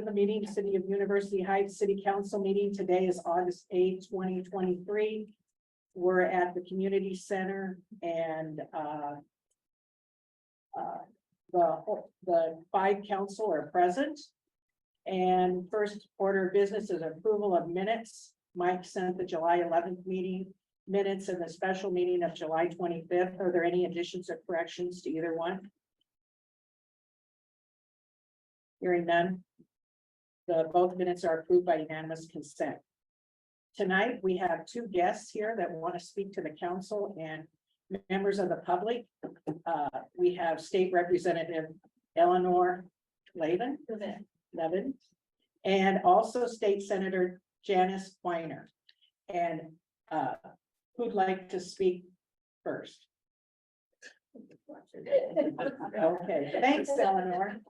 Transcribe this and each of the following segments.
the meeting, City of University Heights City Council meeting. Today is August 8th, 2023. We're at the community center and the 5 council are present. And first order of business is approval of minutes. Mike sent the July 11th meeting minutes and the special meeting of July 25th. Are there any additions or corrections to either one? Hearing none. Both minutes are approved by unanimous consent. Tonight, we have 2 guests here that want to speak to the council and members of the public. We have State Representative Eleanor Levin, and also State Senator Janice Weiner. And who'd like to speak first? Okay, thanks, Eleanor.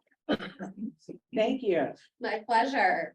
Thank you. My pleasure.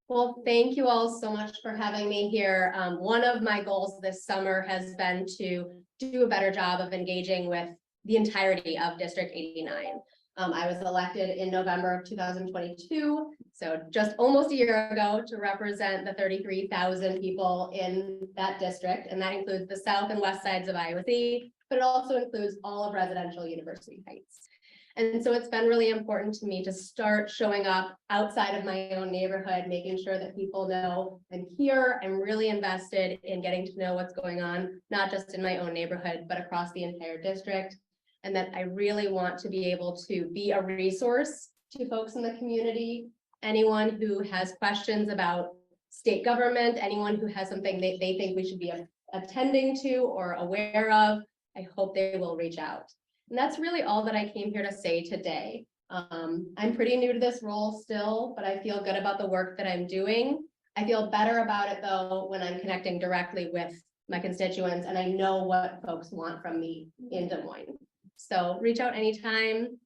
Well, thank you all so much for having me here. One of my goals this summer has been to do a better job of engaging with the entirety of District 89. I was elected in November of 2022, so just almost a year ago, to represent the 33,000 people in that district, and that includes the south and west sides of Iowa City, but it also includes all of residential University Heights. And so it's been really important to me to start showing up outside of my own neighborhood, making sure that people know I'm here. I'm really invested in getting to know what's going on, not just in my own neighborhood, but across the entire district. And that I really want to be able to be a resource to folks in the community. Anyone who has questions about state government, anyone who has something they think we should be attending to or aware of, I hope they will reach out. And that's really all that I came here to say today. I'm pretty new to this role still, but I feel good about the work that I'm doing. I feel better about it though when I'm connecting directly with my constituents and I know what folks want from me in Des Moines. So reach out anytime.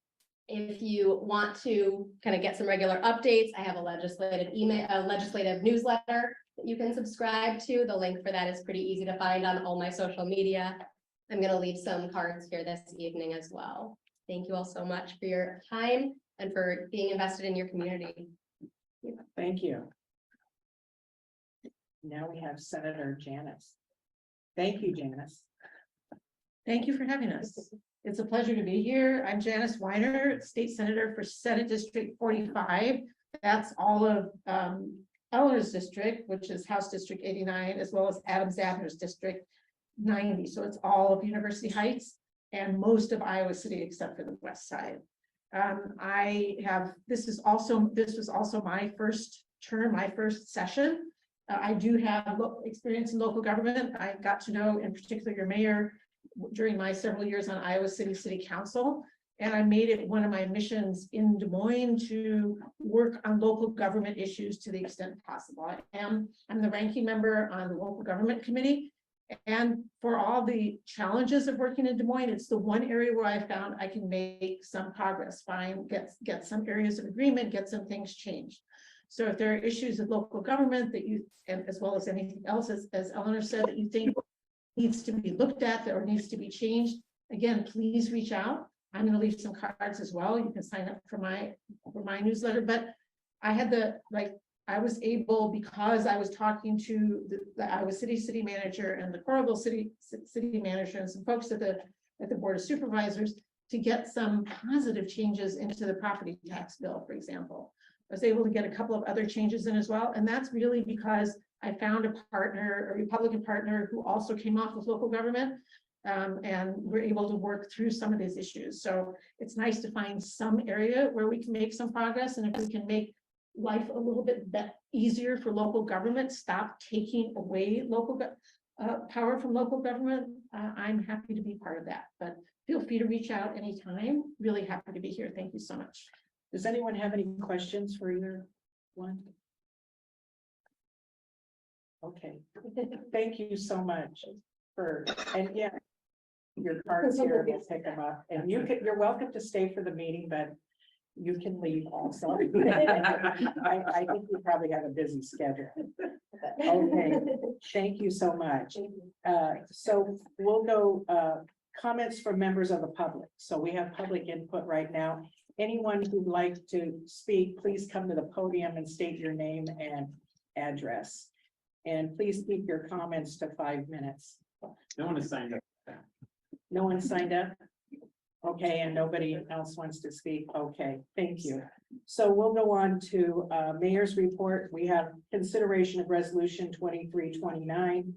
If you want to kind of get some regular updates, I have a legislative newsletter that you can subscribe to. The link for that is pretty easy to find on all my social media. I'm going to leave some cards here this evening as well. Thank you all so much for your time and for being invested in your community. Thank you. Now we have Senator Janice. Thank you, Janice. Thank you for having us. It's a pleasure to be here. I'm Janice Weiner, State Senator for Senate District 45. That's all of Eleanor's district, which is House District 89, as well as Adam Zadner's district 90. So it's all of University Heights and most of Iowa City except for the west side. This was also my first term, my first session. I do have experience in local government. I got to know in particular your mayor during my several years on Iowa City Council. And I made it one of my missions in Des Moines to work on local government issues to the extent possible. I'm the ranking member on the local government committee. And for all the challenges of working in Des Moines, it's the one area where I found I can make some progress, get some areas of agreement, get some things changed. So if there are issues of local government that you, and as well as anything else, as Eleanor said, that you think needs to be looked at or needs to be changed, again, please reach out. I'm going to leave some cards as well. You can sign up for my newsletter. But I had I was able, because I was talking to the Iowa City manager and the Coralville city manager and some folks at the Board of Supervisors to get some positive changes into the property tax bill, for example. I was able to get a couple of other changes in as well. And that's really because I found a Republican partner who also came off with local government. And we're able to work through some of these issues. So it's nice to find some area where we can make some progress. And if we can make life a little bit easier for local government, stop taking away local power from local government, I'm happy to be part of that. But feel free to reach out anytime. Really happy to be here. Thank you so much. Does anyone have any questions for either one? Okay, thank you so much and yeah, your cards here, we'll pick them up, and you're welcome to stay for the meeting, but you can leave also. I think you probably have a busy schedule. Okay, thank you so much. So we'll go comments from members of the public. So we have public input right now. anyone who'd like to speak, please come to the podium and state your name and address. And please keep your comments to 5 minutes. No one has signed up. No one signed up? Okay, and nobody else wants to speak? Okay, thank you. So we'll go on to mayor's report. We have consideration of resolution 2329.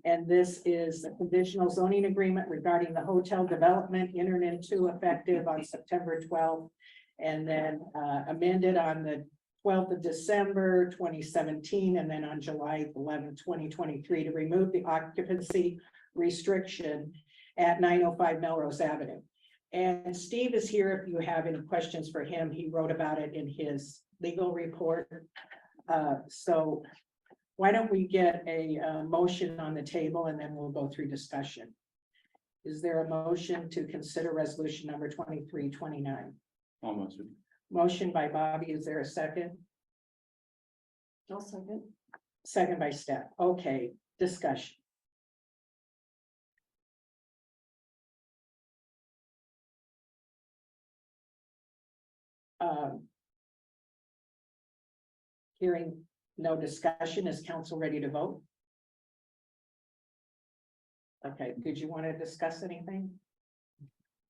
And this is a conditional zoning agreement regarding the hotel development entered into effective on September 12th. And then amended on the 12th of December 2017, and then on July 11th, 2023, to remove the occupancy restriction at 905 Melrose Avenue. And Steve is here if you have any questions for him. He wrote about it in his legal report. So why don't we get a motion on the table and then we'll go through discussion. Is there a motion to consider resolution number 2329? Almost. Motion by Bobby, is there a second? I'll second. Second by Steph. Okay, discussion. Hearing no discussion, is council ready to vote? Okay, did you want to discuss anything?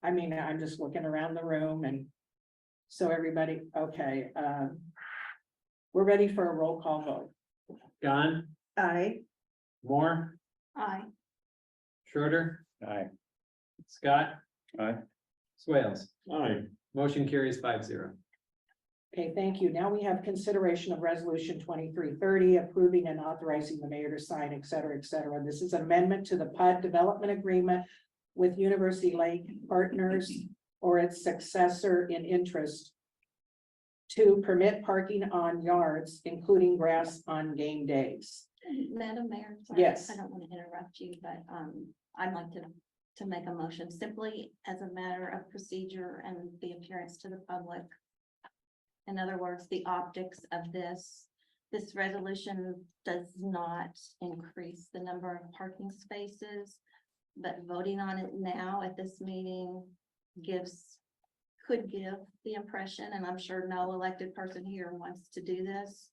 I mean, I'm just looking around the room and so everybody, okay, we're ready for a roll call vote. Gahn, Aye. Moore, Aye. Schroeder. Aye. Scott. Aye. Swales. Aye. Motion carries 5-0. Okay, thank you. Now we have consideration of resolution 2330, approving and authorizing the mayor to sign, et cetera, et cetera. This is amendment to the PUD development agreement with University Lake Partners or its successor in interest to permit parking on yards, including grass on game days. Madam Mayor. sorry, Yes. I don't want to interrupt you, but I'd like to make a motion simply as a matter of procedure and the appearance to the public. In other words, the optics of this resolution does not increase the number of parking spaces. But voting on it now at this meeting could give the impression, and I'm sure no elected person here wants to do this,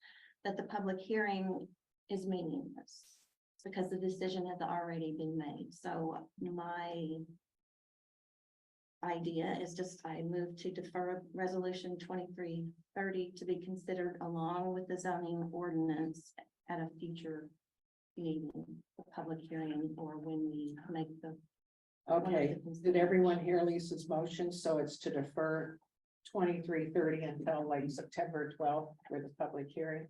that the public hearing is meaningless because the decision has already been made. So my idea is I move to defer resolution 2330 to be considered along with the zoning ordinance at a future meeting, a public hearing, or when we make the. Okay, did everyone hear Lisa's motion? So it's to defer 2330 until like September 12th for the public hearing.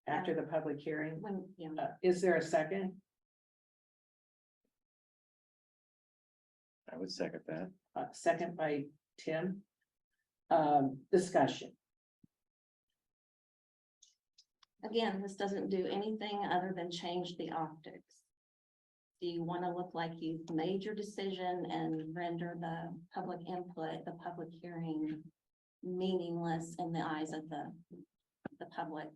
After the public hearing, When, yeah. is there a second? I would second that. Second by Tim. Discussion. Again, this doesn't do anything other than change the optics. Do you want to look like you've made your decision and render the public input, the public hearing meaningless in the eyes of the public?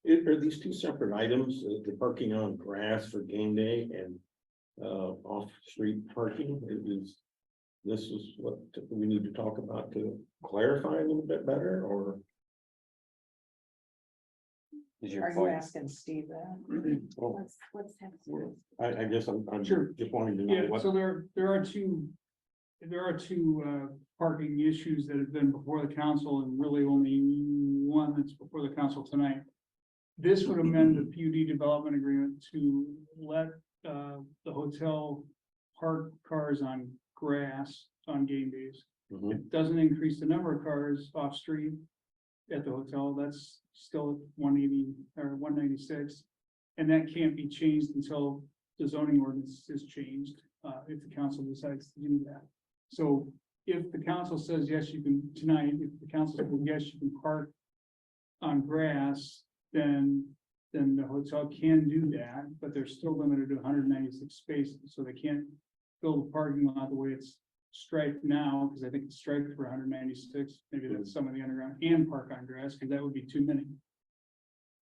Are these two separate items, the parking on grass for game day and off-street parking? This is what we need to talk about to clarify a little bit better, or? Is Are your you point? asking Steve that? Well, Let's have. I guess I'm Sure. just wanting to know Yeah, what. so there are two parking issues that have been before the council and really only one that's before the council tonight. This would amend the PUD development agreement to let the hotel park cars on grass on game days. Mhm. It doesn't increase the number of cars off street at the hotel. That's still at 180 or 196. And that can't be changed until the zoning ordinance is changed, if the council decides to do that. So if the council says, yes, you can tonight, if the council says, yes, you can park on grass, then the hotel can do that, but they're still limited to 196 spaces, so they can't build a parking lot the way it's striped now, because I think it's striped for 196, maybe that's some of the underground, and park on grass, because that would be too many.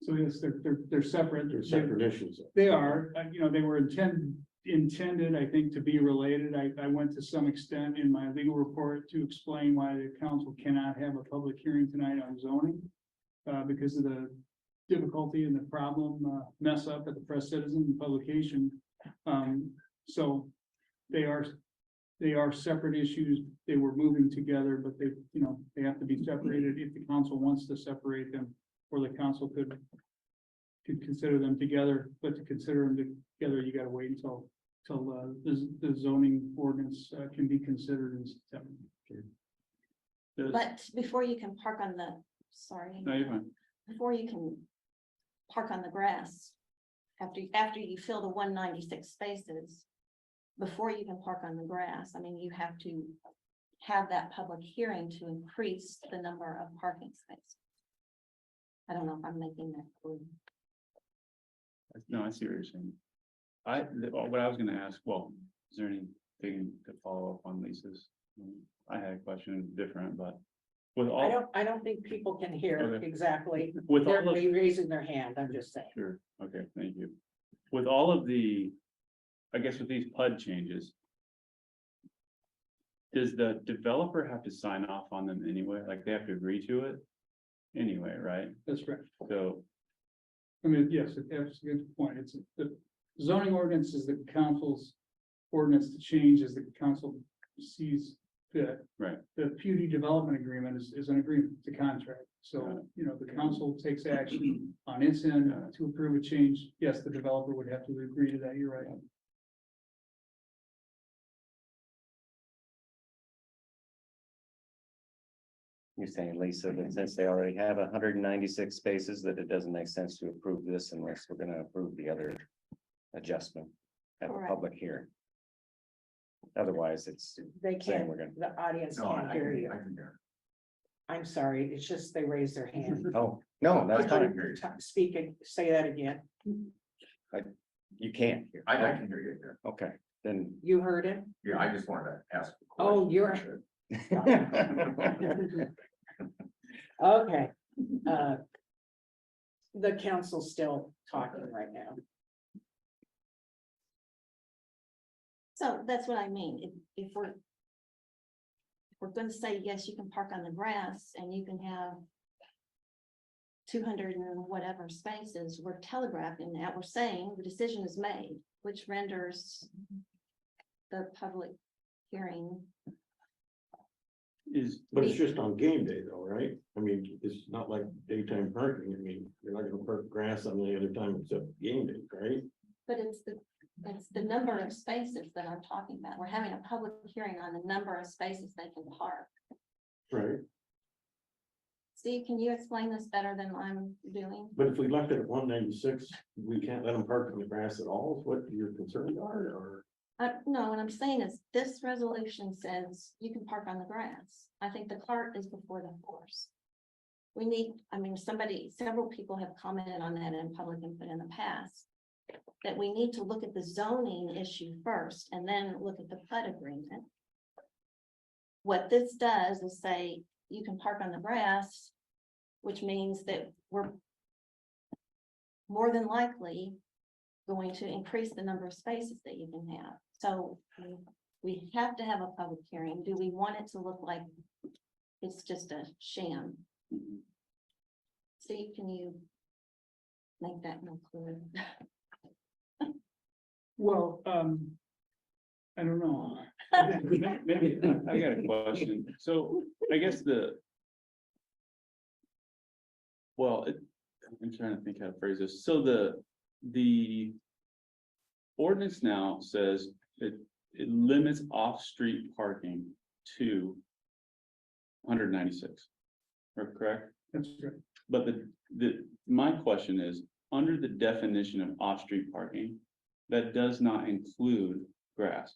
So yes, they're separate. They're separate issues. They are, they were intended intended, I think, to be related. I went to some extent in my legal report to explain why the council cannot have a public hearing tonight on zoning. Because of the difficulty and the problem, mess up at the Press Citizen publication. So they are separate issues. They were moving together, but they, they have to be separated if the council wants to separate them, or the council could consider them together, but to consider them together, you gotta wait until the zoning ordinance can be considered in September. But before you can park on the, sorry. No, you're fine. Before you can park on the grass, after you fill the 196 spaces, before you can park on the grass, I mean, you have to have that public hearing to increase the number of parking spaces. I don't know if I'm making that clear. No, I see what you're saying. What I was gonna ask, well, is there anything to follow up on Lisa's? I had a question different, but with all, I don't think people can hear Okay. exactly. with They're all of, raising their hand, I'm just saying. sure, okay, thank you. With all of the, I guess with these PUD changes, does the developer have to sign off on them anyway? Like they have to agree to it? Anyway, right? That's right. So, I mean, yes, that's a good point. It's the zoning ordinance is the council's ordinance to change as the council sees fit. Right. The PUD development agreement is an agreement, it's a contract. Got So, the council takes action on its end to approve a change. Yes, the developer would have to agree to that. You're right. You're saying, Lisa, that since they already have 196 spaces, that it doesn't make sense to approve this unless we're gonna approve the other adjustment at the Correct. public hearing. Otherwise, it's They saying can't, we're gonna, the audience can't hear you. I'm sorry, it's just they raised their hand. oh, no, that's fine. Speak and say that again. You can't hear. I can hear you here. Okay, then. You heard him? Yeah, I just wanted to ask. a Oh, question. you're- Okay. The council's still talking right now. So that's what I mean. If we're going to say, yes, you can park on the grass and you can have 200 and whatever spaces, we're telegraphing that. We're saying the decision is made, which renders the public hearing. But it's just on game day though, right? I mean, it's not like daytime parking. I mean, you're not gonna park grass on any other time except game day, right? But it's the number of spaces that I'm talking about. We're having a public hearing on the number of spaces they can park. Right. Steve, can you explain this better than I'm doing? But if we left it at 196, we can't let them park on the grass at all, is what your concerns are, or? No, what I'm saying is this resolution says you can park on the grass. I think the cart is before the horse. We need, several people have commented on that in public input in the past. That we need to look at the zoning issue first and then look at the PUD agreement. What this does is say you can park on the grass, which means that we're more than likely going to increase the number of spaces that you can have. So we have to have a public hearing. Do we want it to look like it's just a sham? Steve, can you make that more clear? Well, I don't know. maybe, I got a question. So I guess I'm trying to think how to phrase this. So the ordinance now says it limits off-street parking to 196. Correct? That's right. But my question is, under the definition of off-street parking, that does not include grass.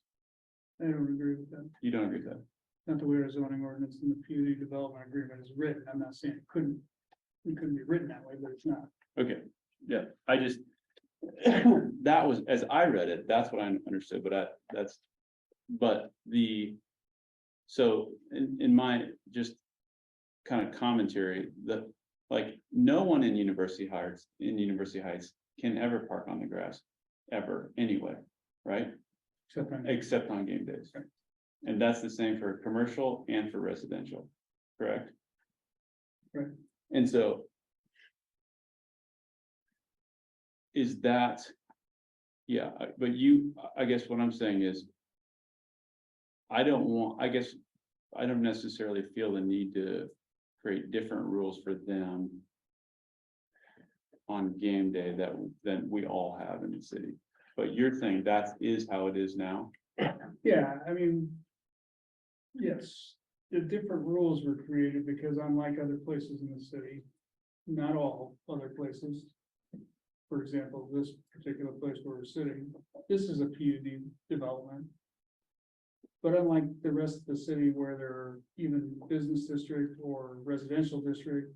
I don't agree with that. You don't agree with that? Not the way our zoning ordinance and the PUD development agreement is written. I'm not saying it couldn't be written that way, but it's not. Okay, yeah, I just, that was, as I read it, that's what I understood, but so in my just kind of commentary, no one in University Heights can ever park on the grass, ever, anyway. right? Except on- Except on game days. And that's the same for commercial and for residential, correct? Right. And so. Is that? Yeah, but I guess what I'm saying is. I don't necessarily feel the need to create different rules for them. On game day than we all have in the city, but you're saying that is how it is now? Yeah, I mean. Yes, the different rules were created because unlike other places in the city, not all other places. For example, this particular place where we're sitting, this is a PUD development. But unlike the rest of the city where there are even business district or residential district,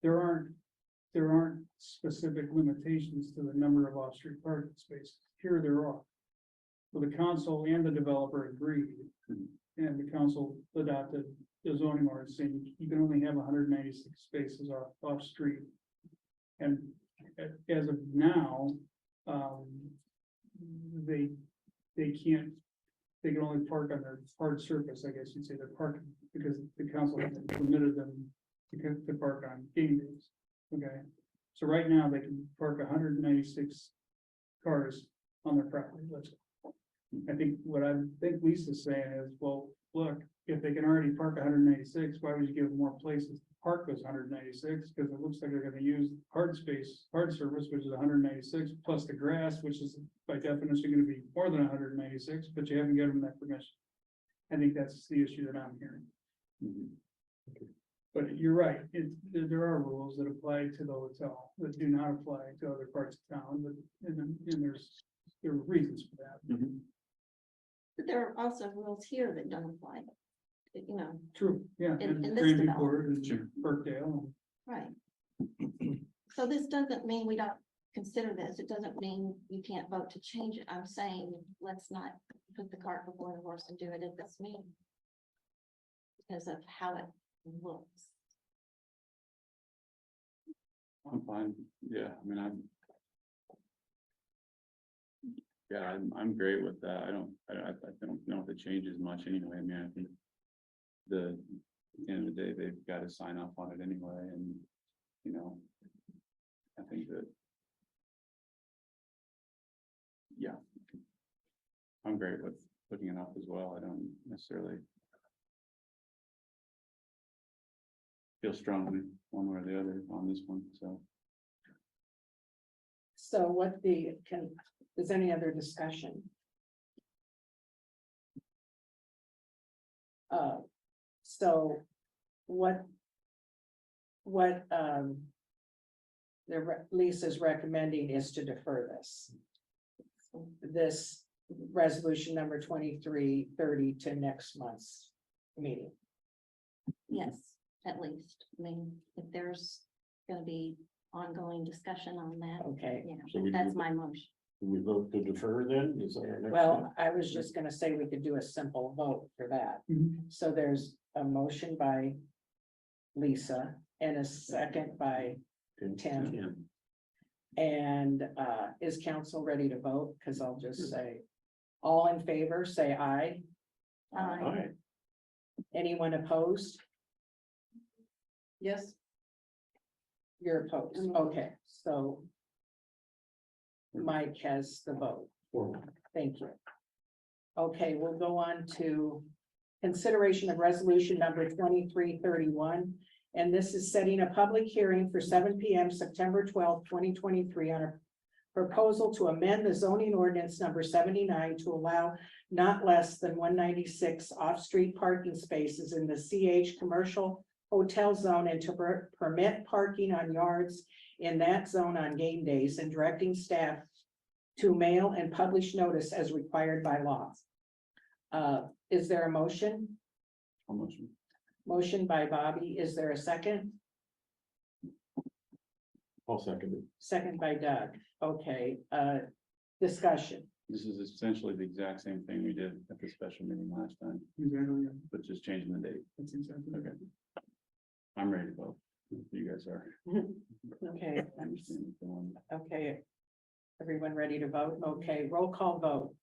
there aren't specific limitations to the number of off-street parking spaces. Here there are. So the council and the developer agreed, and the council adopted the zoning ordinance saying you can only have 196 spaces off-street. And as of now, they can only park on their hard surface, I guess you'd say they're parking, because the council hasn't permitted them to park on game days. Okay, so right now they can park 196 cars on their property. I think what I think Lisa's saying is, well, look, if they can already park 196, why would you give them more places to park those 196? Because it looks like they're gonna use hard surface, which is 196, plus the grass, which is by definition gonna be more than 196, but you haven't given them that permission. I think that's the issue that I'm hearing. But you're right, there are rules that apply to the hotel that do not apply to other parts of town, but, and there are reasons for that. But there are also rules here that don't apply. You know, True, yeah. In And this Grand development. Newport and Burkdale. right. So this doesn't mean we don't consider this. It doesn't mean you can't vote to change it. I'm saying, let's not put the cart before the horse and do it at this meeting. Because of how it looks. I'm fine, yeah, I mean, I'm great with that, I don't know if it changes much anyway, I mean, I think. At the end of the day, they've got to sign off on it anyway, and, you know. I think that. Yeah. I'm great with putting it up as well, I don't necessarily. Feel strongly one way or the other on this one, so. So is any other discussion? So what Lisa's recommending is to defer this resolution number 2330 to next month's meeting. Yes, at least. I mean, if there's gonna be ongoing discussion on that, Okay, So yeah, we that's do- my motion. We vote to defer then? Is that our next? well, I was just gonna say we could do a simple vote for that. So there's a motion by Lisa and a second by step? Tim. And is council ready to vote? Because I'll just say, all in favor, say aye. Aye. All right. Anyone opposed? Yes. You're opposed, okay, so Mike has the vote, thank you. Okay, we'll go on to consideration of resolution number 2331. And this is setting a public hearing for 7 p.m. September 12th, 2023 on a proposal to amend the zoning ordinance number 79 to allow not less than 196 off-street parking spaces in the CH commercial hotel zone and to permit parking on yards in that zone on game days and directing staff to mail and publish notice as required by law. Is there a motion? I'll motion. Motion by Bobby. Is there a second? I'll second it. Second by Doug. Okay, discussion. This is essentially the exact same thing we did at the special meeting last time, Exactly, yeah, but just changing the date. that's exactly. Okay. I'm ready to vote. You guys are. Okay, I understand what's going on. okay. Everyone ready to vote? Okay, roll call vote.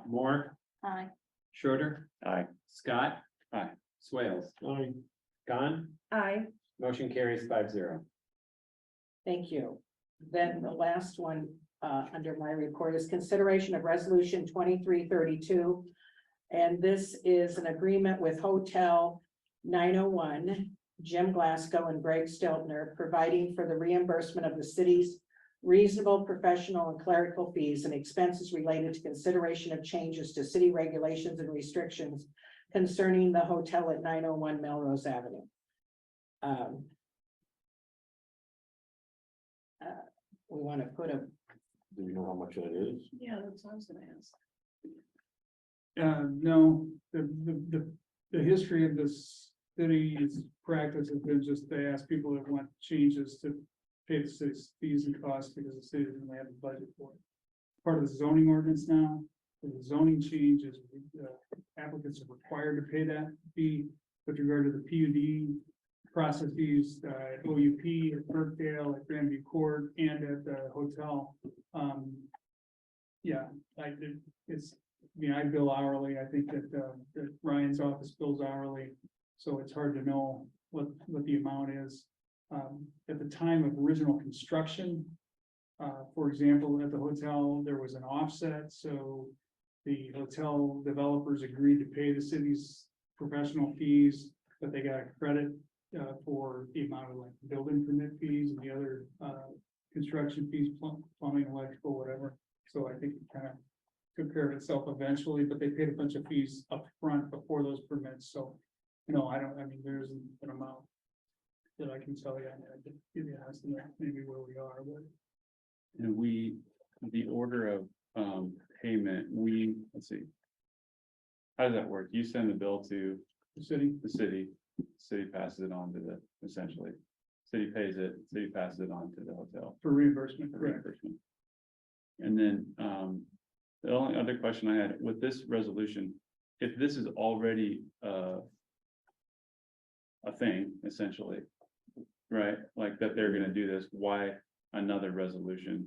Moore, Aye. Schroeder, Aye. Scott. Aye. Swales, Aye. Gone, Aye. motion carries 5-0. Thank you. Then the last one, under my report is consideration of resolution 2332. And this is an agreement with Hotel 901, Jim Glasgow and Greg Steltner, providing for the reimbursement of the city's reasonable professional and clerical fees and expenses related to consideration of changes to city regulations and restrictions concerning the hotel at 901 Melrose Avenue. We want to put a, Do you know how much that is? yeah, that's what I was gonna ask. No, the history of this city's practice has been just to ask people that want changes to pay the city's fees and costs because the city doesn't really have a budget for it. Part of the zoning ordinance now, the zoning changes, applicants are required to pay that fee with regard to the PUD processes, at OUP, at Burkdale, at Grandview Court, and at the hotel. Yeah, I bill hourly. I think that Ryan's office bills hourly, so it's hard to know what the amount is. At the time of original construction, for example, at the hotel, there was an offset, so the hotel developers agreed to pay the city's professional fees, but they got a credit for the amount of like building permit fees and the other construction fees, plumbing, electrical, whatever. So I think it kind of took care of itself eventually, but they paid a bunch of fees up front before those permits. So no, I mean, there isn't an amount that I can tell you. I mean, I could give you an estimate, maybe where we are, but And the order of payment, let's see. How does that work? You send the bill to the city, the city passes it on to essentially. City pays it, city passes it on to the hotel for reimbursement, for correct? reimbursement. And then, the only other question I had with this resolution, if this is already, a thing, essentially, right? Like that they're gonna do this, why another resolution?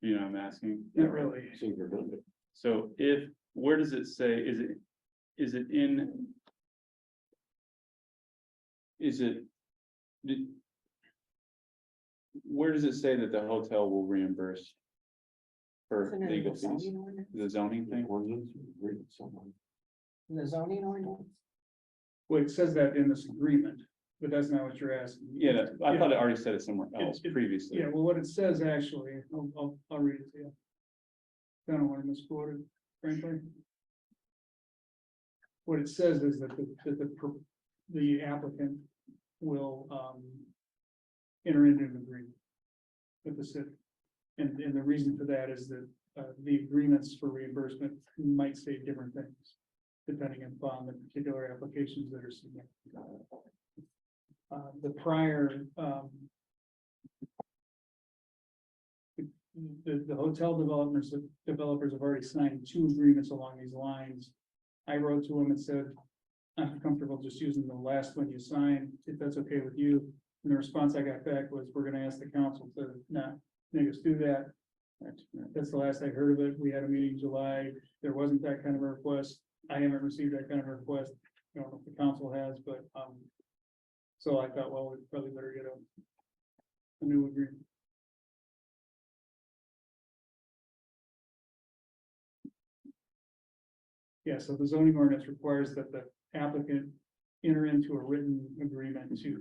You know, what I'm asking. Not really. Seems redundant. So where does it say, is it in? Where does it say that the hotel will reimburse for Isn't it in legal the fees? zoning ordinance? The zoning thing? Ordinance, read it somewhere. In the zoning ordinance? Well, it says that in this agreement, but that's not what you're asking. Yeah, I thought it already said it somewhere else It- previously. Yeah, well, what it says actually, I'll read it to you. I don't want to misquote it, frankly. What it says is that the applicant will, enter into an agreement with the city. And the reason for that is that, the agreements for reimbursement might say different things, depending upon the particular applications that are submitted. The prior, the hotel developers have already signed 2 agreements along these lines. I wrote to them and said, I'm comfortable just using the last one you signed, if that's okay with you. And the response I got back was, we're gonna ask the council to not make us do that. That's the last I heard of it. We had a meeting in July. There wasn't that kind of a request. I haven't received that kind of a request. I don't know if the council has, but, so I thought, well, we probably better get a new agreement. Yeah, so the zoning ordinance requires that the applicant enter into a written agreement to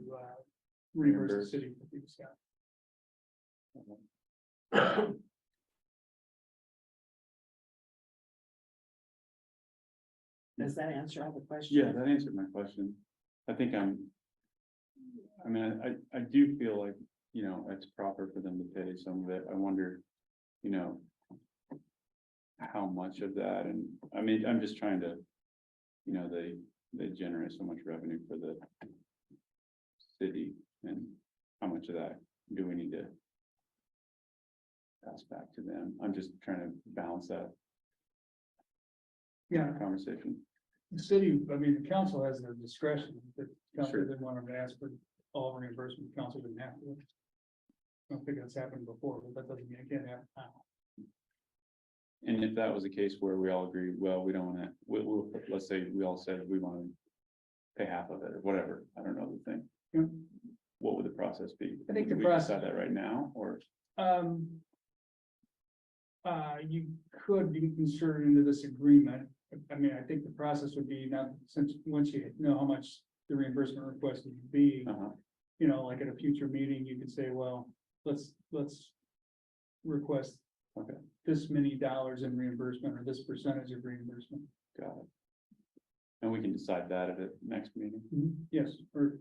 reimburse the city for fees. Does that answer all the questions? Yeah, that answered my question. I think I do feel like, you know, it's proper for them to pay some of it. I wonder, you know, how much of that, and I mean, I'm just trying to, you know, they generate so much revenue for the city, and how much of that do we need to pass back to them? I'm just trying to balance that Yeah, conversation. the city, I mean, the council has their discretion. The council Sure. didn't want them to ask for all reimbursement, the council didn't have to. I don't think that's happened before, but that doesn't mean it can't happen now. And if that was a case where we all agree, well, we don't wanna, let's say we all said we wanna pay half of it or whatever, I don't know the thing. Yeah. What would the process be? I think the Do we process- decide that right now, or? You could be inserted into this agreement. I mean, I think the process would be now, since, once you know how much the reimbursement request would be, Uh-huh. you know, like at a future meeting, you could say, well, let's request Okay. this many dollars in reimbursement or this percentage of reimbursement. Got it. And we can decide that at the next meeting. Yes, or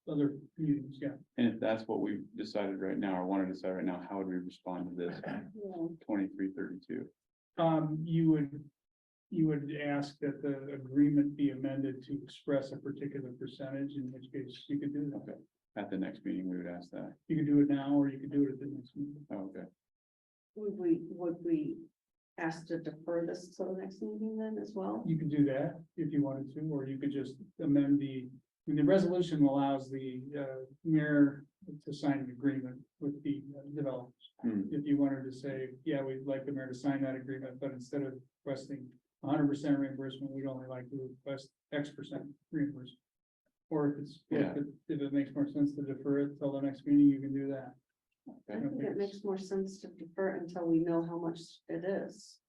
other meetings, yeah. And if that's what we decided right now, or want to decide right now, how would we respond to this 2332? You would ask that the agreement be amended to express a particular percentage, in which case you could do that. Okay, at the next meeting, we would ask that. You could do it now, or you could do it at the next meeting. Oh, okay. Would we ask to defer this till the next meeting then as well? You could do that if you wanted to, or you could just amend the resolution allows the mayor to sign an agreement with the developers. Hmm. If you wanted to say, yeah, we'd like the mayor to sign that agreement, but instead of requesting 100% reimbursement, we'd only like to request X% reimbursement. Or if it's, Yeah. if it makes more sense to defer it till the next meeting, you can do that. I think it makes more sense to defer it until we know how much it is.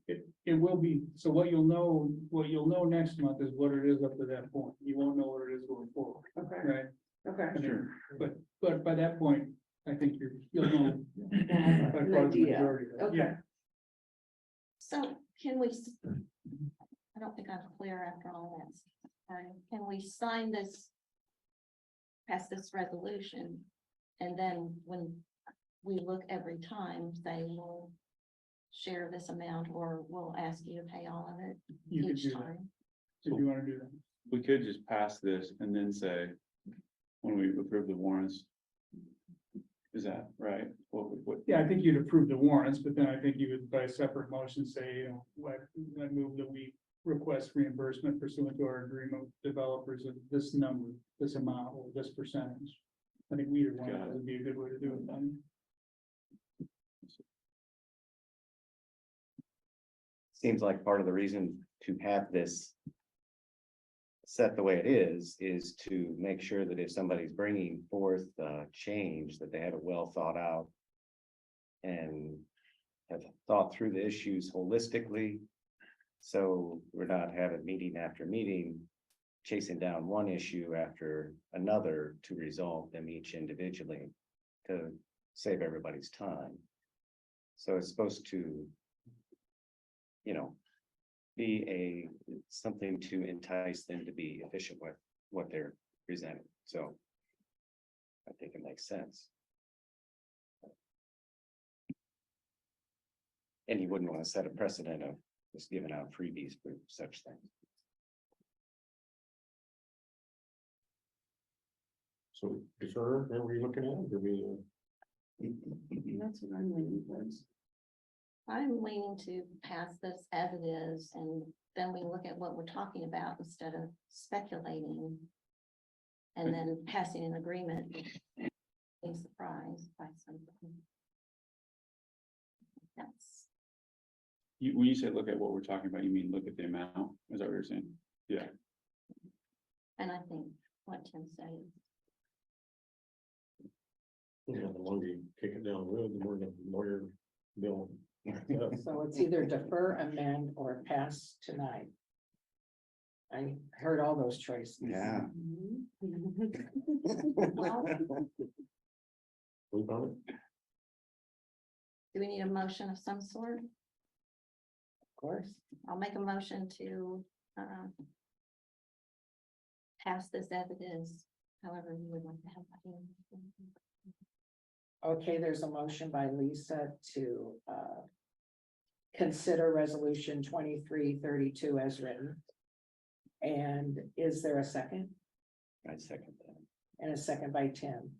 It will be, so what you'll know next month is what it is up to that point. You won't know what it is going forward, Okay, right? okay. I mean, but by that point, I think you'll know. by An far the idea. majority of it. Okay. Yeah, So can we, I don't think I'm clear after all that. Can we sign this? Pass this resolution, and then when we look every time, say we'll share this amount, or we'll ask you to pay all of it you could each do that, time? if you want to do that. We could just pass this and then say, when we approve the warrants. Is that right? What? Yeah, I think you'd approve the warrants, but then I think you would by separate motion say, you know, I move that we request reimbursement pursuant to our agreement with developers of this number, this amount, or this percentage. I think either one Got it. would be a good way to do it then. Seems like part of the reason to have this set the way it is to make sure that if somebody's bringing forth change, that they have it well thought out and have thought through the issues holistically. So we're not having meeting after meeting, chasing down one issue after another to resolve them each individually to save everybody's time. So it's supposed to, you know, be something to entice them to be efficient with what they're presenting. So I think it makes sense. And you wouldn't want to set a precedent of just giving out freebies for such things. So defer, then we're looking at, it, or That's what I'm leaning towards. I'm leaning to pass this as it is, and then we look at what we're talking about instead of speculating. And then passing an agreement, being surprised by something. That's, When you say look at what we're talking about, you mean look at the amount? Is that what you're saying? Yeah. and I think what Tim said is you know, the longer you kick it down the road, the more the lawyer bill. So it's either defer, amend, or pass tonight. I heard all those choices. Yeah. well, Move on it. do we need a motion of some sort? Of course. I'll make a motion to pass this as it is, however you would like to have that. Okay, there's a motion by Lisa to consider resolution 2332 as written. And is there a second? I second that. And a second by Tim.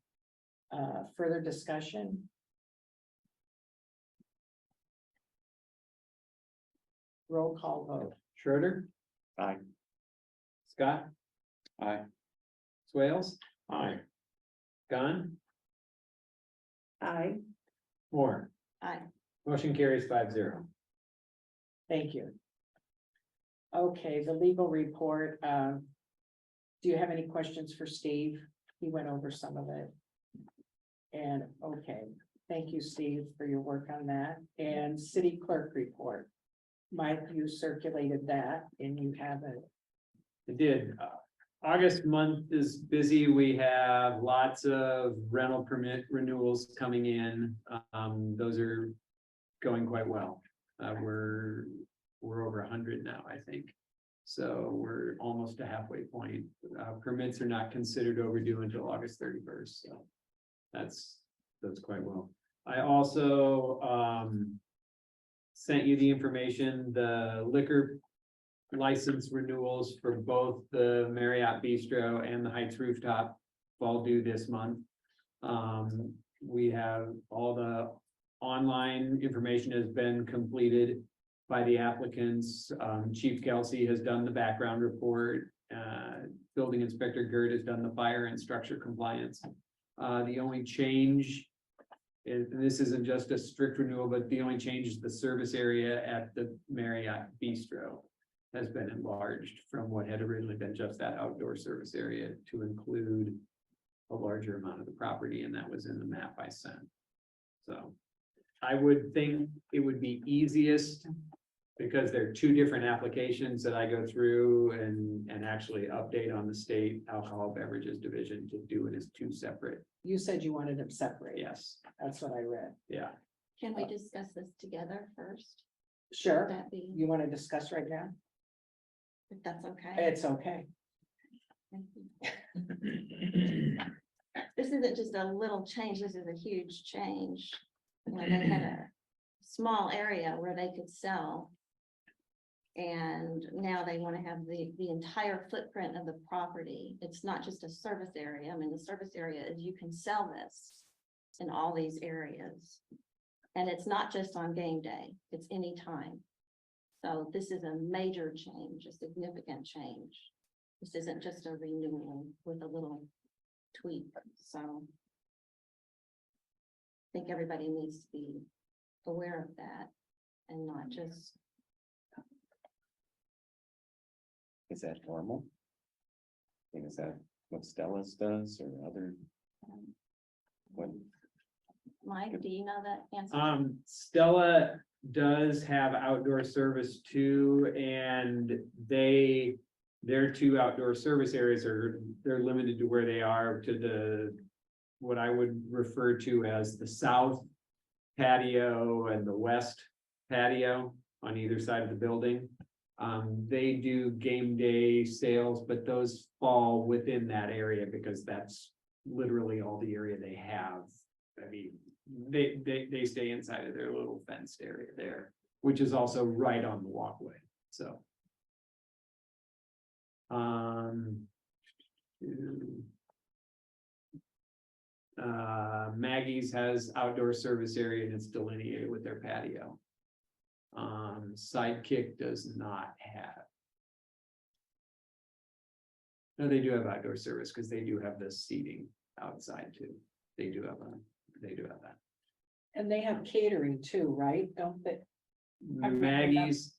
Further discussion? Roll call vote. Schroeder, Aye. Scott, Aye. Swales, Aye. Gahn, Aye. Moore. Aye. Motion carries 5-0. Thank you. Okay, the legal report, do you have any questions for Steve? He went over some of it. And, okay, thank you, Steve, for your work on that. And city clerk report. Mike, you circulated that and you have it. It did. August month is busy. We have lots of rental permit renewals coming in. Those are going quite well. We're over 100 now, I think. So we're almost a halfway point. Permits are not considered overdue until August 31st, so that's quite well. I also sent you the information, the liquor license renewals for both the Marriott Bistro and the Heights Rooftop fall due this month. We have all the online information has been completed by the applicants. Chief Kelsey has done the background report. Building Inspector Gerd has done the fire and structure compliance. The only change, and this isn't just a strict renewal, but the only change is the service area at the Marriott Bistro has been enlarged from what had originally been just that outdoor service area to include a larger amount of the property, and that was in the map I sent. So I would think it would be easiest, because there are two different applications that I go through and actually update on the state alcohol beverages division, to do it as two separate. You said you wanted them separate. Yes, That's what I read. yeah. Can we discuss this together first? Sure. Would that be, You want to discuss right now? if that's okay? It's okay. Thank you. This isn't just a little change, this is a huge change. You know, they had a small area where they could sell. And now they want to have the entire footprint of the property. It's not just a service area. I mean, the service area is you can sell this in all these areas. And it's not just on game day, it's any time. So this is a major change, a significant change. This isn't just a renewal with a little tweak, so. I think everybody needs to be aware of that and not just. Is that normal? I mean, is that what Stella's does or other? What, Mike, do you know that answer? Stella does have outdoor service too, and their two outdoor service areas they're limited to where they are to the, what I would refer to as the south patio and the west patio on either side of the building. They do game day sales, but those fall within that area because that's literally all the area they have. I mean, they stay inside of their little fenced area there, which is also right on the walkway, so. Maggie's has outdoor service area and it's delineated with their patio. Sidekick does not have. No, they do have outdoor service because they do have the seating outside too. They do have that. And they have catering too, right? Don't they? Maggie's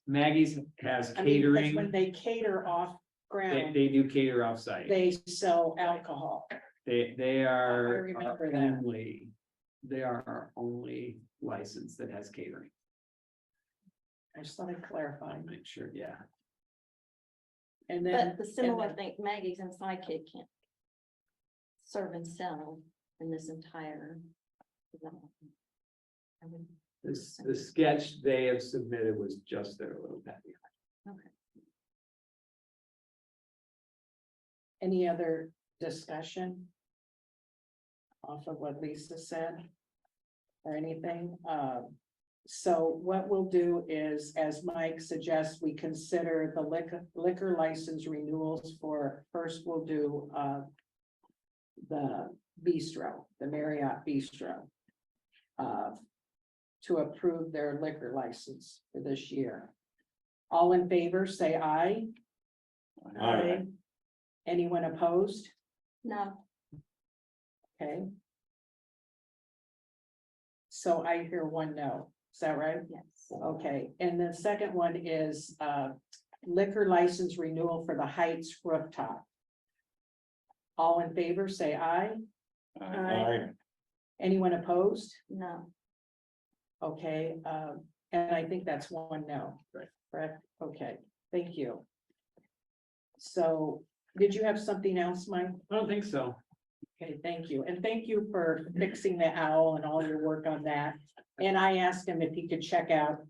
has I mean, because catering. when they cater off ground, They do cater off-site. they sell alcohol. They I are remember that. only, they are our only license that has catering. I just want to clarify. Make sure, yeah. And then. But the similar and then- thing, Maggie's and Sidekick can't serve and sell in this entire development. I would- The sketch they have submitted was just their little patio. Any other discussion? Off of what Lisa said? Or anything? So what we'll do is, as Mike suggests, we consider the liquor license renewals for, first we'll do the bistro, the Marriott Bistro. To approve their liquor license for this year. All in favor, say aye. Aye. Anyone opposed? No, Okay. So I hear one no. Is that right? Yes. Okay, and the second one is liquor license renewal for the Heights rooftop. All in favor, say aye. Aye. Anyone opposed? No, Okay, and I think that's one no. Right. Correct, okay, thank you. So, did you have something else, Mike? I don't think so. Okay, thank you, and thank you for fixing the owl and all your work on that. And I asked him if he could check out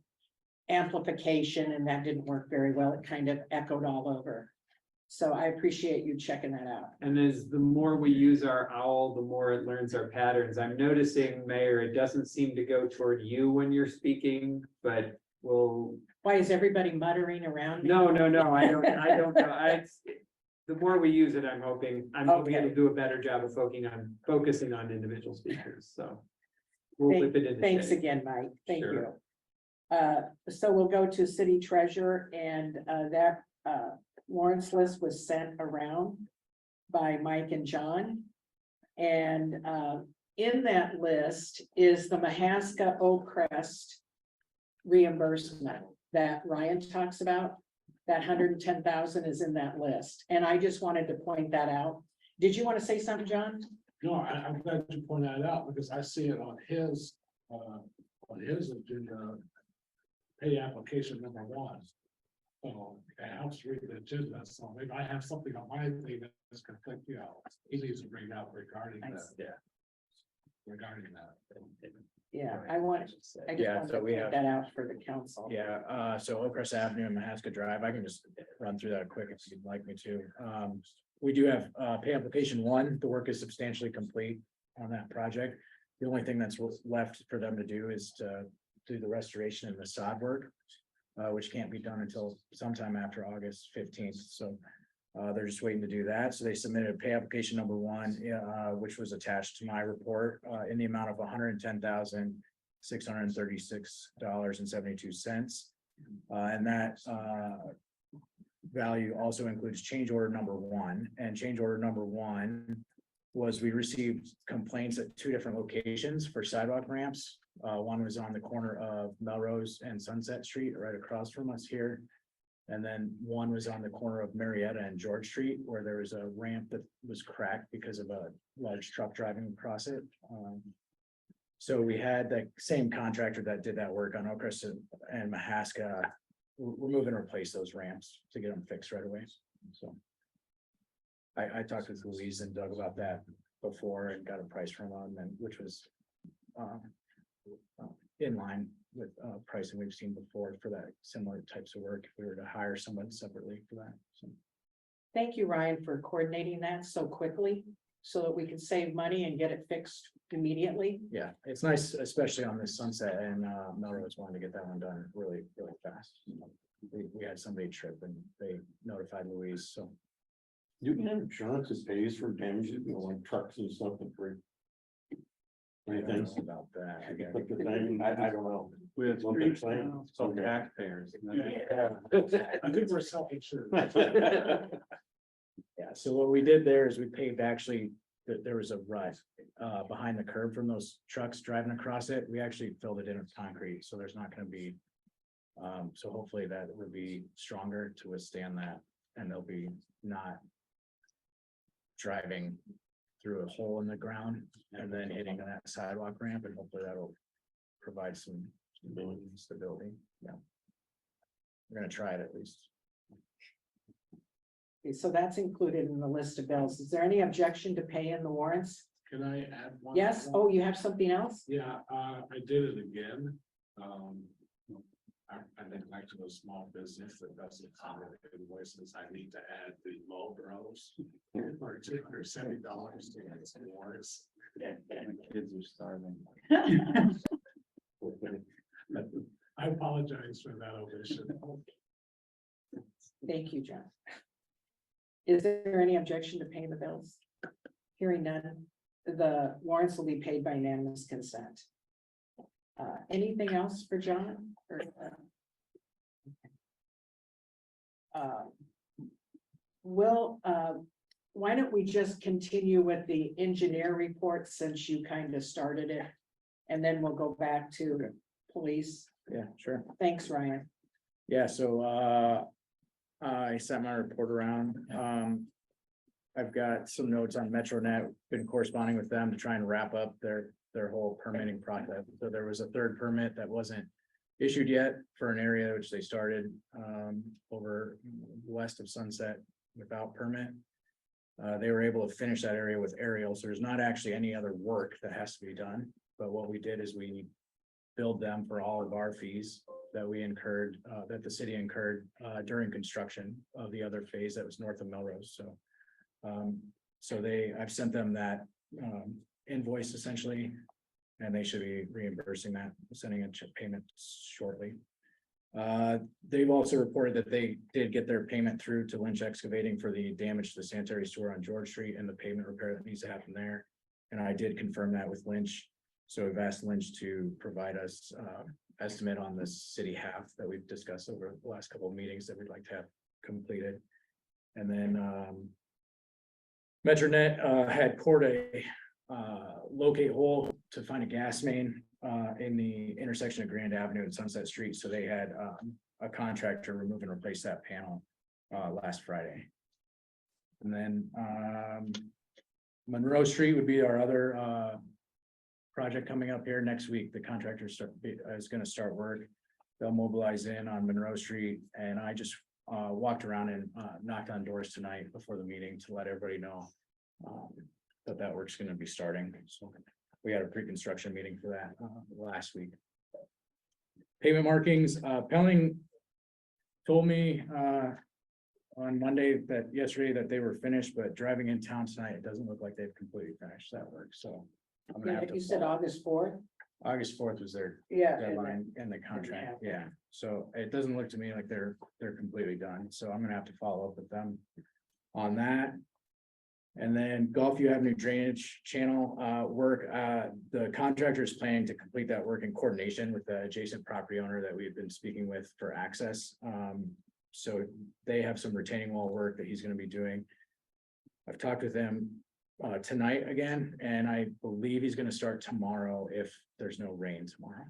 amplification, and that didn't work very well, it kind of echoed all over. So I appreciate you checking that out. And as the more we use our owl, the more it learns our patterns. I'm noticing, Mayor, it doesn't seem to go toward you when you're speaking, but we'll. Why is everybody muttering around me? No, I don't know. The more we use it, I'm hoping it'll do a better job of focusing on individual speakers, so. We'll whip it in. Thanks again, Mike, thank you. Sure. So we'll go to city treasurer, and that warrants list was sent around by Mike and John. And in that list is the Mahaska Oak Crest reimbursement that Ryan talks about. That 110,000 is in that list, and I just wanted to point that out. Did you want to say something, John? No, I'm glad you pointed that out because I see it on his agenda. Pay application number 1. So it helps read the agenda. So maybe I have something on my thing that's conflict, he needs to bring out regarding that. Yeah. Regarding that. Yeah, I just wanted to point that out for the council. Yeah, so Oakcrest Avenue and Mahaska Drive, I can just run through that quick if you'd like me to. We do have pay application 1, the work is substantially complete on that project. The only thing that's left for them to do is to do the restoration and the sod work, which can't be done until sometime after August 15th. So they're just waiting to do that. So they submitted pay application number 1, which was attached to my report, in the amount of $110,636.72. And that value also includes change order number 1, and change order number 1 was we received complaints at 2 different locations for sidewalk ramps. One was on the corner of Melrose and Sunset Street, right across from us here. And then one was on the corner of Marietta and George Street, where there was a ramp that was cracked because of a large truck driving across it. So we had the same contractor that did that work on Oakcrest and Mahaska. We're moving to replace those ramps to get them fixed right away. So I talked with Louise and Doug about that before and got a price from them, and which was in line with pricing we've seen before for that similar types of work if we were to hire someone separately for that. So Thank you, Ryan, for coordinating that so quickly so that we can save money and get it fixed immediately. yeah, it's nice, especially on this Sunset and Melrose wanted to get that one done really fast. We had somebody trip and they notified Louise, so. You can have insurance that pays for damages, like trucks and stuff for. I don't know about that. I don't know. We have What they're saying. some taxpayers. I think we're self-insured. Yeah, so what we did there is we paved actually, there was a rut behind the curb from those trucks driving across it. We actually filled it in with concrete, so there's not gonna be. So hopefully that would be stronger to withstand that, and they'll be not driving through a hole in the ground and then hitting that sidewalk ramp, and hopefully that'll provide some stability. Yeah. We're gonna try it at least. Okay, so that's included in the list of bills. Is there any objection to pay in the warrants? Can I add one? Yes, oh, you have something else? Yeah, I did it again. I think back to a small business that doesn't cover invoices, I need to add the Mulbros for $270 to get some warrants. Kids are starving. I apologize for that omission. Thank you, John. Is there any objection to paying the bills? Hearing none, the warrants will be paid by unanimous consent. Anything else for John? Or, why don't we just continue with the engineer report since you kind of started it? and then we'll go back to police. Yeah, sure. Thanks, Ryan. Yeah, so, I sent my report around. I've got some notes on MetroNet, been corresponding with them to try and wrap up their whole permitting process. So there was a third permit that wasn't issued yet for an area which they started, over west of Sunset without permit. They were able to finish that area with aerial, so there's not actually any other work that has to be done. But what we did is we billed them for all of our fees that we incurred, that the city incurred, during construction of the other phase that was north of Melrose, so. I've sent them that, invoice essentially, and they should be reimbursing that, sending a check payment shortly. They've also reported that they did get their payment through to Lynch Excavating for the damage to the sanitary sewer on George Street and the pavement repair that needs to happen there. And I did confirm that with Lynch. So we've asked Lynch to provide us estimate on the city half that we've discussed over the last couple of meetings that we'd like to have completed. And then MetroNet had poured a locate hole to find a gas main in the intersection of Grand Avenue and Sunset Street. So they had a contractor remove and replace that panel last Friday. And then Monroe Street would be our other project coming up here next week. The contractor is going to start work. They'll mobilize in on Monroe Street, and I just walked around and knocked on doors tonight before the meeting to let everybody know that work's going to be starting. So we had a pre-construction meeting for that last week. Pavement markings, Pelling told me on Monday yesterday that they were finished, but driving in town tonight, it doesn't look like they've completely finished that work. So I'm gonna have to. You said August 4th? August 4th was their Yeah. deadline in the contract, yeah. So it doesn't look to me like they're completely done, so I'm gonna have to follow up with them on that. And then Gulfview Avenue drainage channel work, the contractor is planning to complete that work in coordination with the adjacent property owner that we've been speaking with for access. So they have some retaining wall work that he's gonna be doing. I've talked with him tonight again, and I believe he's gonna start tomorrow if there's no rain tomorrow.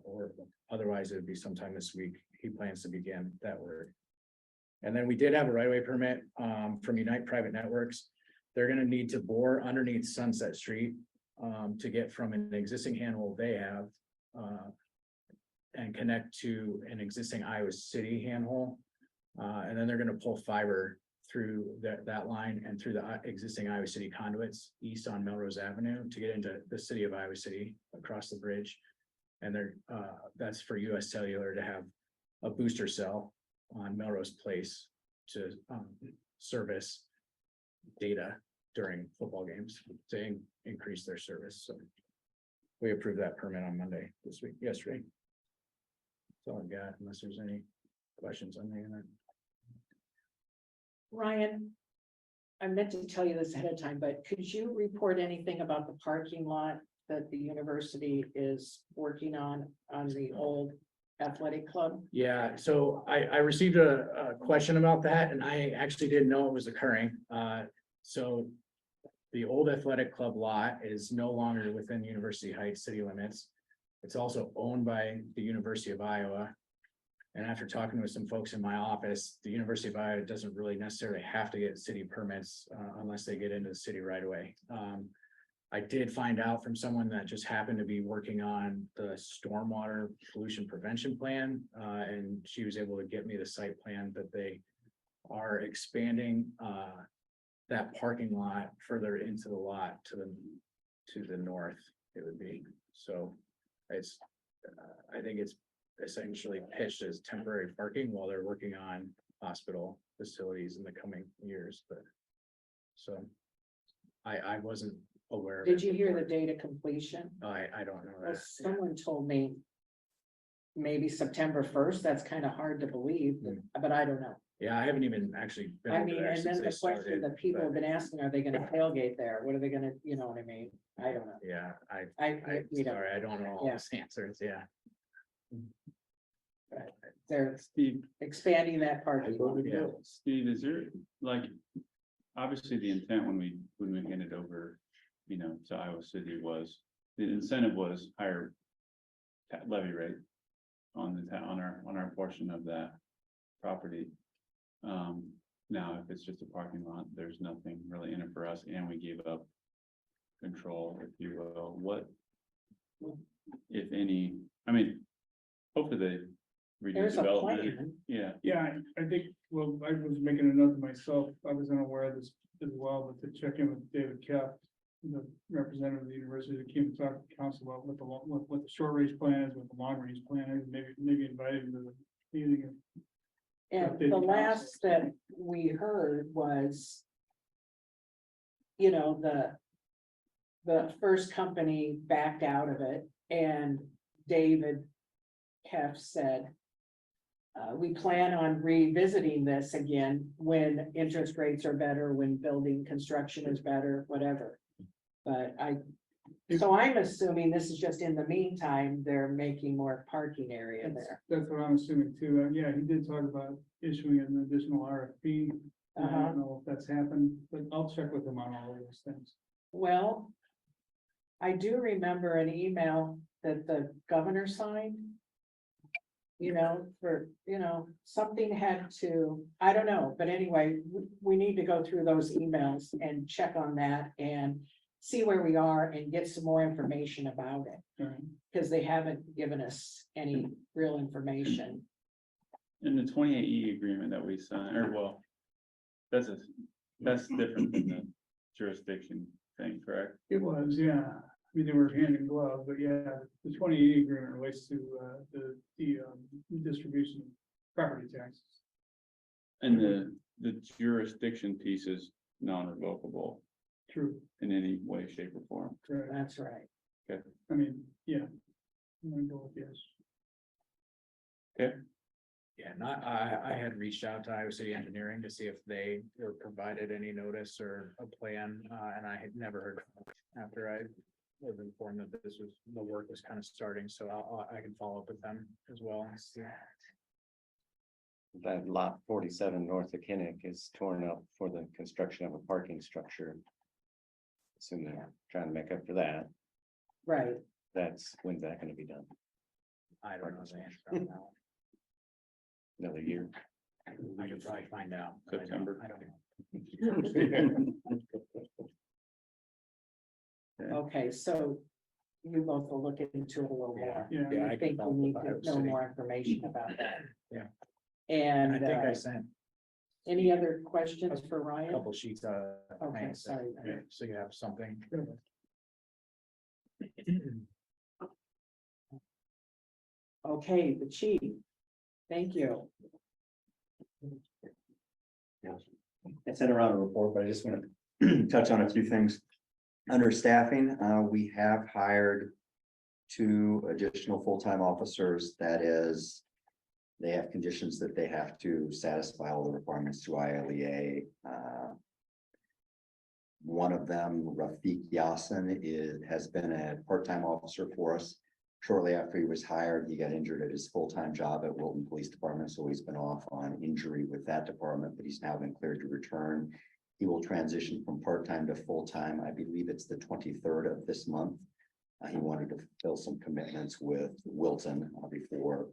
Or otherwise it would be sometime this week. He plans to begin that work. And then we did have a right-of-way permit from Unite Private Networks. They're gonna need to bore underneath Sunset Street to get from an existing handhole they have and connect to an existing Iowa City handhole. And then they're gonna pull fiber through that line and through the existing Iowa City conduits east on Melrose Avenue to get into the city of Iowa City across the bridge. And that's for US Cellular to have a booster cell on Melrose Place to service data during football games to increase their service. So we approved that permit on Monday yesterday. That's all I've got, unless there's any questions on that. Ryan, I meant to tell you this ahead of time, but could you report anything about the parking lot that the university is working on the old athletic club? Yeah, so I received a question about that, and I actually didn't know it was occurring. So the old athletic club lot is no longer within University Heights city limits. It's also owned by the University of Iowa. And after talking with some folks in my office, the University of Iowa doesn't really necessarily have to get city permits unless they get into the city right away. I did find out from someone that just happened to be working on the stormwater pollution prevention plan, and she was able to get me the site plan that they are expanding that parking lot further into the lot to the north. It would be so. It's I think it's essentially pitched as temporary parking while they're working on hospital facilities in the coming years, but so I wasn't aware of it. Did you hear the date of completion? I don't know Well, that. someone told me maybe September 1st. That's kind of hard to believe, but I don't know. Yeah, I haven't even actually been I over mean, there and since then they the question started. that people but have been asking, are they gonna tailgate there? What are they gonna, you know what I mean? I don't know. Yeah, We don't, sorry, I don't know all Yeah. those answers, yeah. they're Steve, expanding that parking lot. Yeah. Steve, is there, like, obviously the intent when we handed over, to Iowa City was the incentive was higher levy rate on the town, on our portion of that property. Now, if it's just a parking lot, there's nothing really in it for us, and we gave up control, if you will. What, if any, I mean, hopefully they reduce There's a development. plan. Yeah, Yeah, I think, well, I was making a note to myself, I was unaware of this as well, but to check in with David Kep, the representative of the university that came to talk to council about what the short range plan is, what the long range plan is, maybe invite him to the meeting. And Updated the council. last that we heard was, you know, the first company backed out of it, and David Kef said, we plan on revisiting this again when interest rates are better, when building construction is better, whatever. But so I'm assuming this is just in the meantime, they're making more parking area there. That's what I'm assuming too. Yeah, he did talk about issuing an additional RFP. I don't know if that's happened, but I'll check with him on all of those things. Well, I do remember an email that the governor signed. You know, for, you know, something had to, I don't know, but anyway, we need to go through those emails and check on that and see where we are and get some more information about it, All right. because they haven't given us any real information. and the 28E agreement that we signed, or well, that's different than the jurisdiction thing, correct? It was, yeah. I mean, they were hand in glove, but yeah, the 28 agreement relates to the distribution of property taxes. And the jurisdiction piece is non-revocable True, in any way, shape, or form. correct. That's right. I mean, yeah. I'm gonna go with yes. Yeah, I had reached out to Iowa City Engineering to see if they were provided any notice or a plan, and I had never heard after I was informed that the work was kind of starting, so I can follow up with them as well. And see. That lot 47 north of Kinnick is torn up for the construction of a parking structure. Assume they're trying to make up for that. Right. When's that gonna be done? I don't know the answer on that one. Another year? I could probably find out. but I don't- September. I don't know. Okay, so you both will look into it a little more. Yeah. Yeah, I I think can we need follow up to with know Iowa City. more information about that. Yeah. And I think I sent any other questions for a Ryan? couple sheets of. Okay, plans, sorry. So you have something. Okay, the chief. Thank you. I sent around a report, but I just want to touch on a few things. Under staffing, we have hired 2 additional full-time officers. That is, they have conditions that they have to satisfy all the requirements to ILEA. One of them, Rafiq Yassin, has been a part-time officer for us. Shortly after he was hired, he got injured at his full-time job at Wilton Police Department, so he's been off on injury with that department, but he's now been cleared to return. He will transition from part-time to full-time. I believe it's the 23rd of this month. He wanted to fulfill some commitments with Wilton before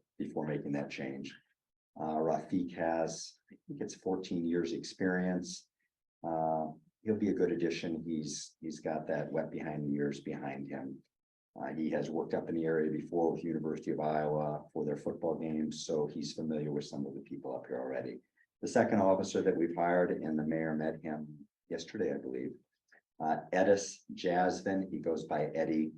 making that change. Rafiq has, I think it's 14 years experience. He'll be a good addition. He's got that wet behind the ears behind him. He has worked up in the area before with University of Iowa for their football games, so he's familiar with some of the people up here already. The second officer that we've hired, and the mayor met him yesterday, I believe. Edis Jasvin, he goes by Eddie.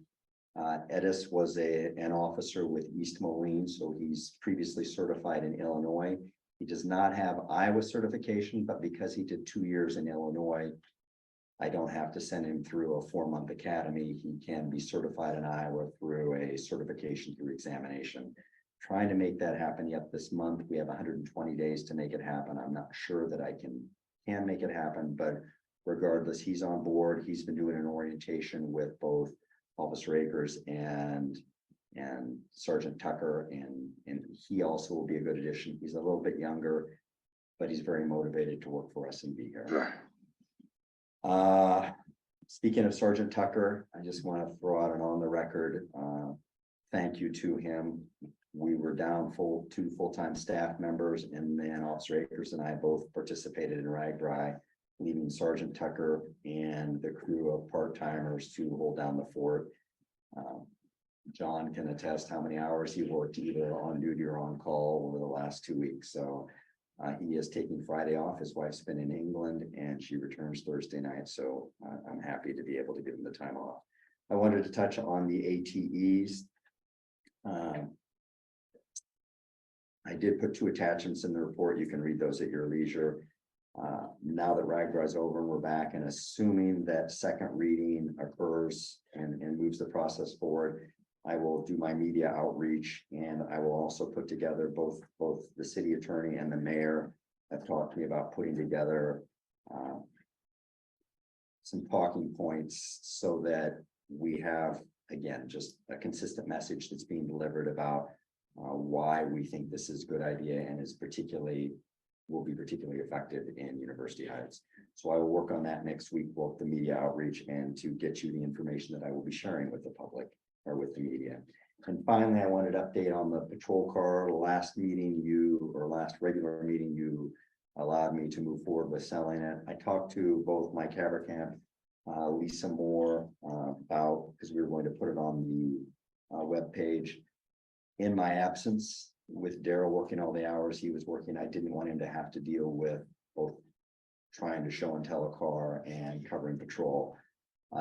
Edis was an officer with East Moline, so he's previously certified in Illinois. He does not have Iowa certification, but because he did 2 years in Illinois, I don't have to send him through a 4-month academy. He can be certified in Iowa through a certification through examination. Trying to make that happen yet this month. We have 120 days to make it happen. I'm not sure that I can make it happen, but regardless, he's on board. He's been doing an orientation with both Officer Akers and Sergeant Tucker, and he also will be a good addition. He's a little bit younger, but he's very motivated to work for us and be here. Speaking of Sergeant Tucker, I just want to throw out an on the record, thank you to him. We were down two full-time staff members, and then Officer Akers and I both participated in RAGBRAI, leaving Sergeant Tucker and the crew of part-timers to hold down the fort. John can attest how many hours he worked either on duty or on call over the last 2 weeks, so he is taking Friday off. His wife's been in England and she returns Thursday night, so I'm happy to be able to give him the time off. I wanted to touch on the ATEs. I did put 2 attachments in the report. You can read those at your leisure. Now that RAGBRAI is over and we're back, and assuming that second reading occurs and moves the process forward, I will do my media outreach, and I will also put together both the city attorney and the mayor have talked to me about putting together some talking points so that we have, again, just a consistent message that's being delivered about why we think this is a good idea and will be particularly effective in University Heights. So I will work on that next week, both the media outreach and to get you the information that I will be sharing with the public or with the media. And finally, I wanted to update on the patrol car. Last regular meeting, you allowed me to move forward with selling it. I talked to both Mike Haberkamp, Lisa Moore, about, because we were going to put it on the webpage. In my absence, with Daryl working all the hours he was working, I didn't want him to have to deal with both trying to show and tell a car and covering patrol.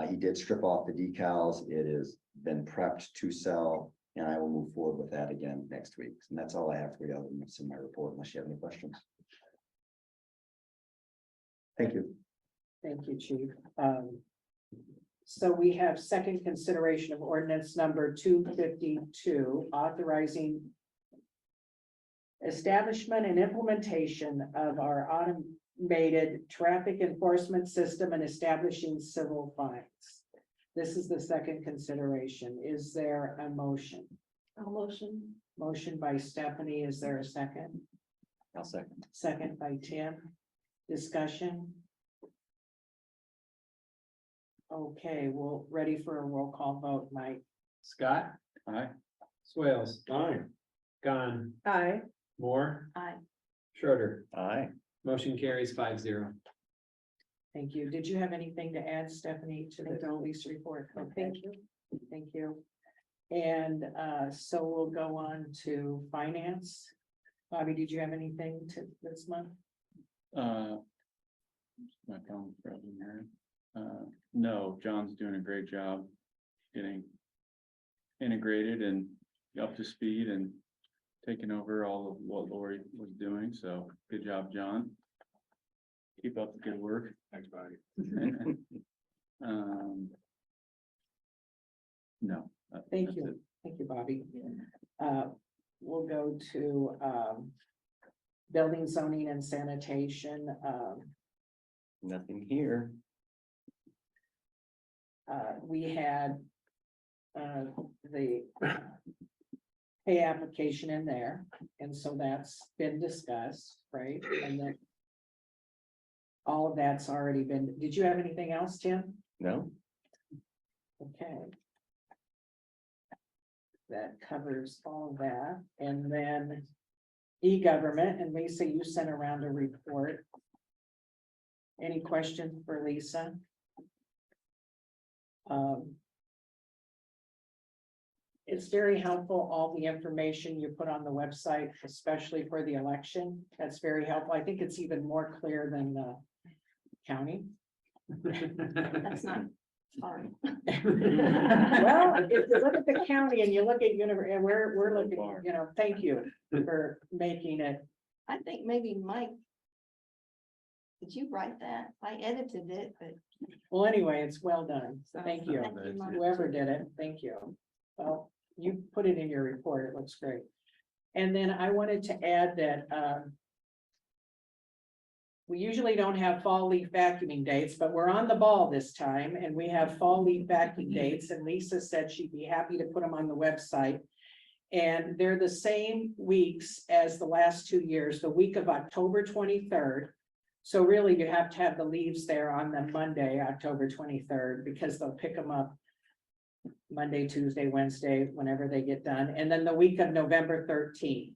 He did strip off the decals. It has been prepped to sell, and I will move forward with that again next week. And that's all I have for you, other than what's in my report, unless you have any questions. Thank you. Thank you, Chief. So we have second consideration of ordinance number 252, authorizing establishment and implementation of our automated traffic enforcement system and establishing civil fines. This is the second consideration. Is there a motion? I'll motion. Motion by Stephanie. Is there a second? I'll second. Second by Tim. Discussion. Okay, well, ready for a roll call vote, Mike. Scott, Aye. Swales, Aye. Gone, Aye. Moore, Aye. Schroeder. Aye. Motion carries 5-0. Thank you. Did you have anything to add, Stephanie, to the police report? Okay. Thank you. Thank you. And so we'll go on to finance. Bobby, did you have anything to this month? My phone's frozen here. No, John's doing a great job getting integrated and up to speed and taking over all of what Lori was doing. So good job, John. Keep up the good work. Thanks, buddy. No. Thank that's you. it. Thank you, Bobby. We'll go to building, zoning and sanitation. Nothing here. We had the pay application in there, and so that's been discussed, right? And then all of that's already been, did you have anything else, Tim? No? Okay. That covers all of that, and then e-government, and Lisa, you sent around a report. Any questions for Lisa? It's very helpful, all the information you put on the website, especially for the election. That's very helpful. I think it's even more clear than the county. That's not hard. Well, if you look at the county and you look at and we're looking, you know, thank you for making it. I think maybe Mike. Did you write that? I edited it, but. Well, anyway, it's well done. Thank you. Thank you, Mike. Whoever did it, thank you. Well, you put it in your report. It looks great. And then I wanted to add that we usually don't have fall leaf vacuuming dates, but we're on the ball this time, and we have fall leaf vacuum dates, and Lisa said she'd be happy to put them on the website. And they're the same weeks as the last 2 years, the week of October 23rd, So really, you have to have the leaves there on the Monday, October 23rd, because they'll pick them up Monday, Tuesday, Wednesday, whenever they get done, and then the week of November 13th.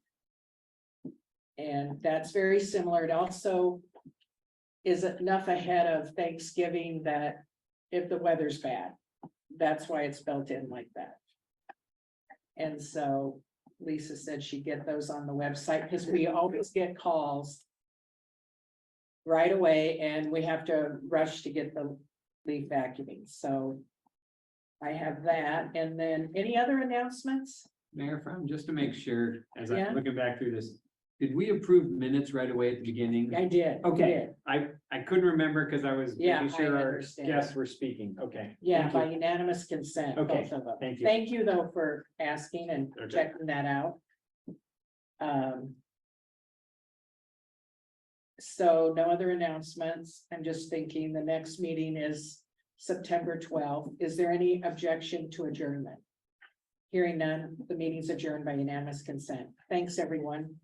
And that's very similar. It also is enough ahead of Thanksgiving that if the weather's bad, that's why it's built in like that. And so Lisa said she'd get those on the website, because we always get calls right away, and we have to rush to get the leaf vacuuming, so I have that, and then any other announcements? Mayor, from, just to make sure, as Yeah. I'm looking back through this, did we approve minutes right away at the beginning? I did. we Okay, did. I couldn't remember because I was Yeah, making I sure our understand. guests were speaking. Okay. Yeah, thank by you. unanimous consent, Okay, both of them. thank you. Thank you, though, for asking and Okay. checking that out. So no other announcements. I'm just thinking the next meeting is September 12th. Is there any objection to adjournment? Hearing none, the meeting's adjourned by unanimous consent. Thanks, everyone.